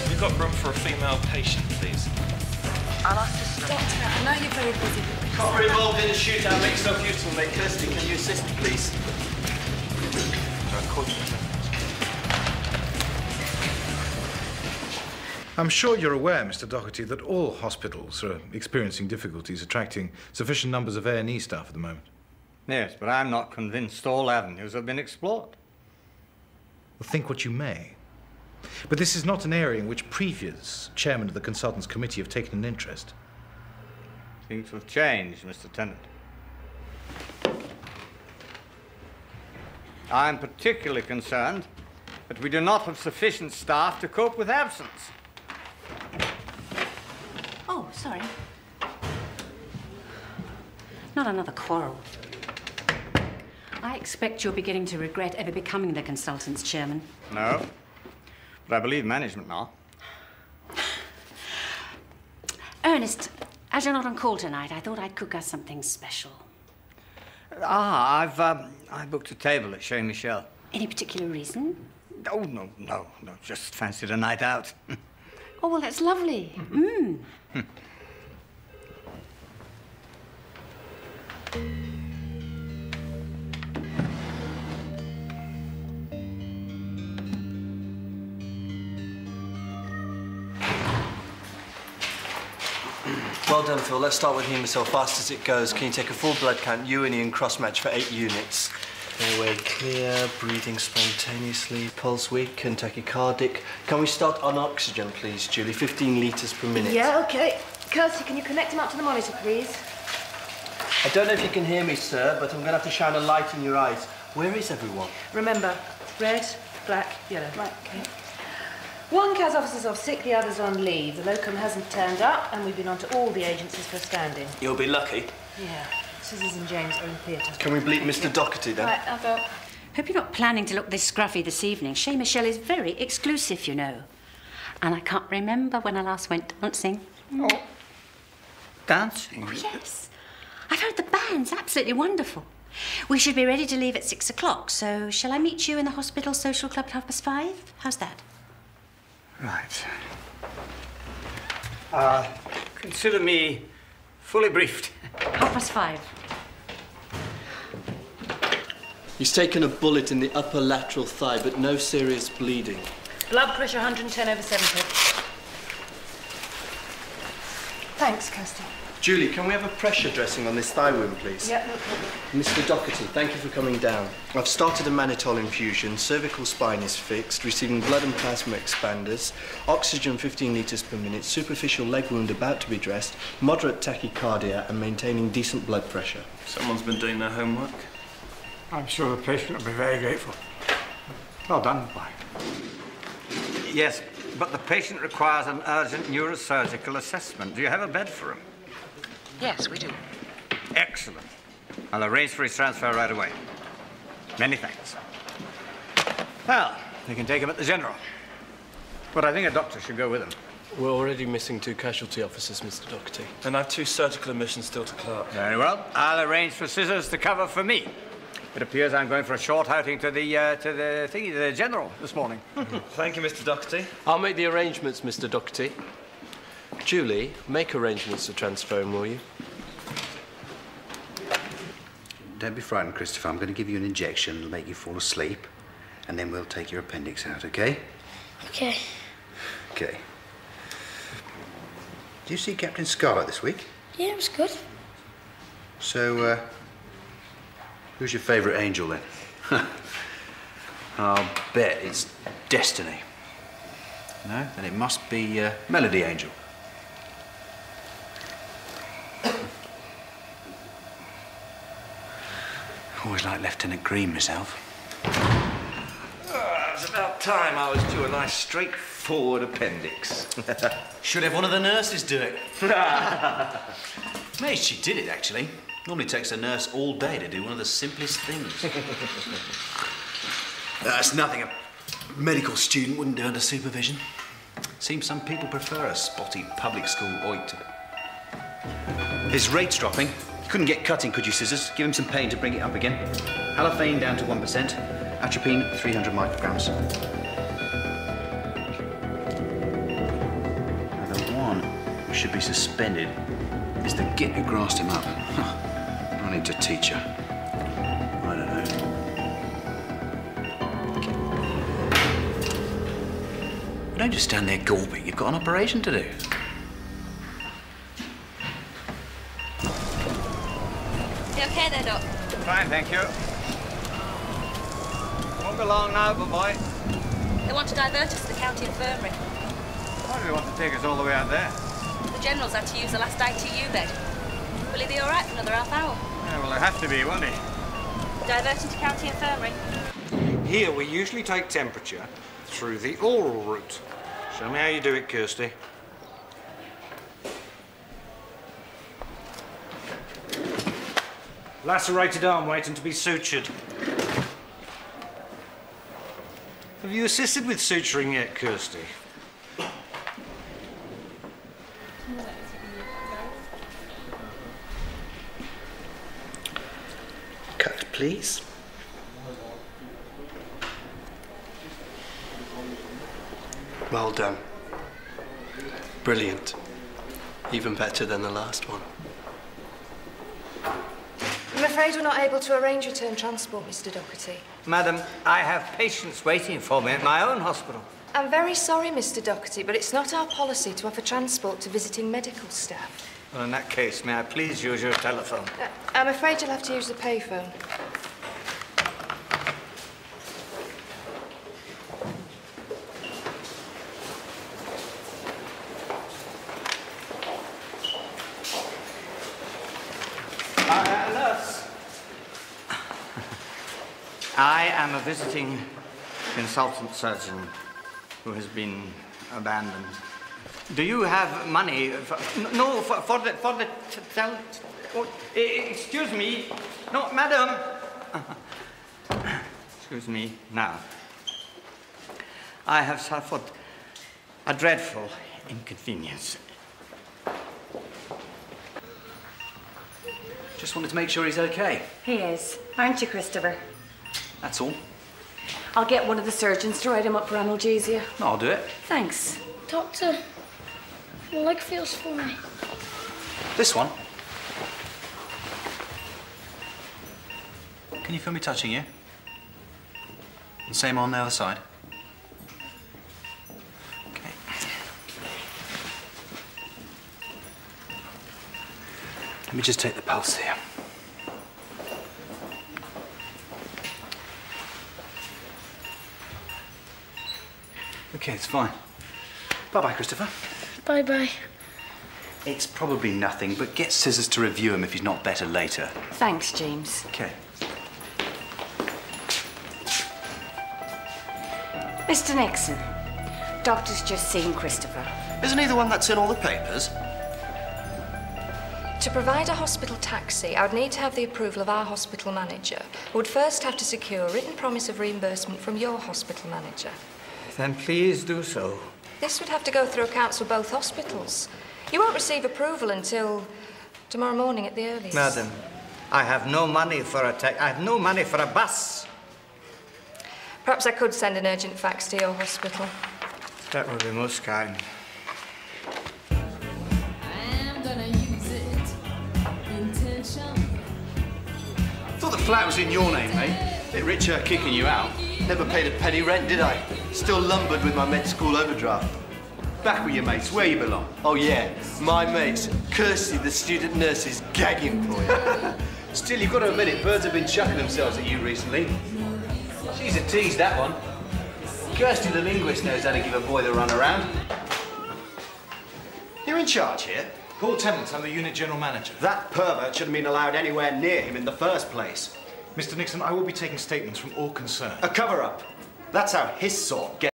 We've got room for a female patient, please. I'll ask the Doctor, I know you're very busy. Copper involved in a shootout makes no useful, mate. Kirsty, can you assist, please? I'm sure you're aware, Mr. Docherty, that all hospitals are experiencing difficulties attracting sufficient numbers of A&E staff at the moment. Yes, but I'm not convinced all avenues have been explored. Well, think what you may. But this is not an area in which previous chairmen of the Consultants Committee have taken an interest. Things have changed, Mr. Tennant. I'm particularly concerned that we do not have sufficient staff to cope with absence. Oh, sorry. Not another quarrel. I expect you're beginning to regret ever becoming the consultants' chairman. No, but I believe management now. Ernest, as you're not on call tonight, I thought I'd cook us something special. I booked a table at Chez Michel. Any particular reason? Oh, no, just fancied a night out. Oh, well, that's lovely. Mm. Well done, Phil. Let's start with hemocell fast as it goes. Can you take a full blood count, Ewing cross-match for 8 units? Airway clear, breathing spontaneously, pulse weak and tachycardic. Can we start on oxygen, please, Julie? 15 litres per minute. Yeah, OK. Kirsty, can you connect him up to the monitor, please? I don't know if you can hear me, sir, but I'm going to have to shine a light in your eyes. Where is everyone? Remember, red, black, yellow. Right, OK. One CAS officer's off sick, the other's on leave. The locum hasn't turned up, and we've been on to all the agencies for standing. You'll be lucky. Yeah. Scissors and James are in theatre. Can we bleep Mr. Docherty, then? Right, I'll go. Hope you're not planning to look this scruffy this evening. Chez Michel is very exclusive, you know. And I can't remember when I last went dancing. Oh, dancing? Oh, yes. I've heard the band's absolutely wonderful. We should be ready to leave at 6 o'clock, so shall I meet you in the hospital social club at 5:30? How's that? Right. Consider me fully briefed. 5:30. He's taken a bullet in the upper lateral thigh, but no serious bleeding. Blood pressure 110/70. Thanks, Kirsty. Julie, can we have a pressure dressing on this thigh wound, please? Yeah, no problem. Mr. Docherty, thank you for coming down. I've started a mannitol infusion, cervical spine is fixed, receiving blood and plasma expanders, oxygen 15 litres per minute, superficial leg wound about to be dressed, moderate tachycardia and maintaining decent blood pressure. Someone's been doing their homework. I'm sure the patient will be very grateful. Well done, boy. Yes, but the patient requires an urgent neurosurgical assessment. Do you have a bed for him? Yes, we do. Excellent. I'll arrange for his transfer right away. Many thanks. Well, you can take him at the General. But I think a doctor should go with him. We're already missing 2 casualty officers, Mr. Docherty. And I've 2 surgical admissions still to clerk. Very well. I'll arrange for scissors to cover for me. It appears I'm going for a short outing to the General this morning. Thank you, Mr. Docherty. I'll make the arrangements, Mr. Docherty. Julie, make arrangements to transfer him, will you? Don't be frightened, Christopher. I'm going to give you an injection. It'll make you fall asleep. And then we'll take your appendix out, OK? OK. OK. Do you see Captain Scarlet this week? Yeah, it was good. So, who's your favourite angel, then? I'll bet it's Destiny. No? Then it must be Melody Angel. Always like Lieutenant Green myself. It's about time I was due a nice straightforward appendix. Should have one of the nurses do it. Mate, she did it, actually. Normally takes a nurse all day to do one of the simplest things. That's nothing a medical student wouldn't do under supervision. Seems some people prefer a spotty public school oit. His rate's dropping. You couldn't get cutting, could you, Scissors? Give him some pain to bring it up again. Halophane down to 1%. Atropine, 300 micrograms. should be suspended is the git who grassed him up. Huh. I need to teach her. I don't know. Don't just stand there gawping. You've got an operation to do. You okay there, Doc? Fine, thank you. Won't be long now, but boy. They want to divert us to the county infirmary. Why do they want to take us all the way out there? The general's had to use the last ITU bed. Will he be all right for another half hour? Yeah, well, they have to be, won't they? Diverting to county infirmary. Here, we usually take temperature through the oral route. Show me how you do it, Kirsty. Lacerated arm waiting to be sutured. Have you assisted with suturing yet, Kirsty? Cut, please. Well done. Brilliant. Even better than the last one. I'm afraid we're not able to arrange return transport, Mr. Docherty. Madam, I have patients waiting for me at my own hospital. I'm very sorry, Mr. Docherty, but it's not our policy to offer transport to visiting medical staff. Well, in that case, may I please use your telephone? I'm afraid you'll have to use the payphone. Nurse. I am a visiting consultant surgeon who has been abandoned. Do you have money for excuse me. No, madam. Excuse me now. I have suffered a dreadful inconvenience. Just wanted to make sure he's okay. He is. Aren't you, Christopher? That's all. I'll get one of the surgeons to write him up for analgesia. No, I'll do it. Thanks. Doctor, my leg feels funny. This one? Can you feel me touching you? And same on the other side. Okay. Let me just take the pulse here. Okay, it's fine. Bye-bye, Christopher. Bye-bye. It's probably nothing, but get Scissors to review him if he's not better later. Thanks, James. Okay. Mr. Nixon, doctor's just seen Christopher. Isn't he the one that's in all the papers? To provide a hospital taxi, I would need to have the approval of our hospital manager, who would first have to secure a written promise of reimbursement from your hospital manager. Then please do so. This would have to go through accounts for both hospitals. You won't receive approval until tomorrow morning at the earliest. Madam, I have no money for a I have no money for a bus. Perhaps I could send an urgent fax to your hospital. That would be most kind. Thought the flat was in your name, mate. Bit richer kicking you out. Never paid a penny rent, did I? Still lumbered with my med school overdraft. Back with your mates, where you belong. Oh, yeah, my mates. Kirsty, the student nurse, is gagging for you. Still, you've got to admit it, birds have been chucking themselves at you recently. She's a tease, that one. Kirsty, the linguist, knows how to give a boy the run around. You're in charge here? Paul Tennant, I'm the unit general manager. That pervert shouldn't have been allowed anywhere near him in the first place. Mr. Nixon, I will be taking statements from all concerned. A cover-up. That's how his sort get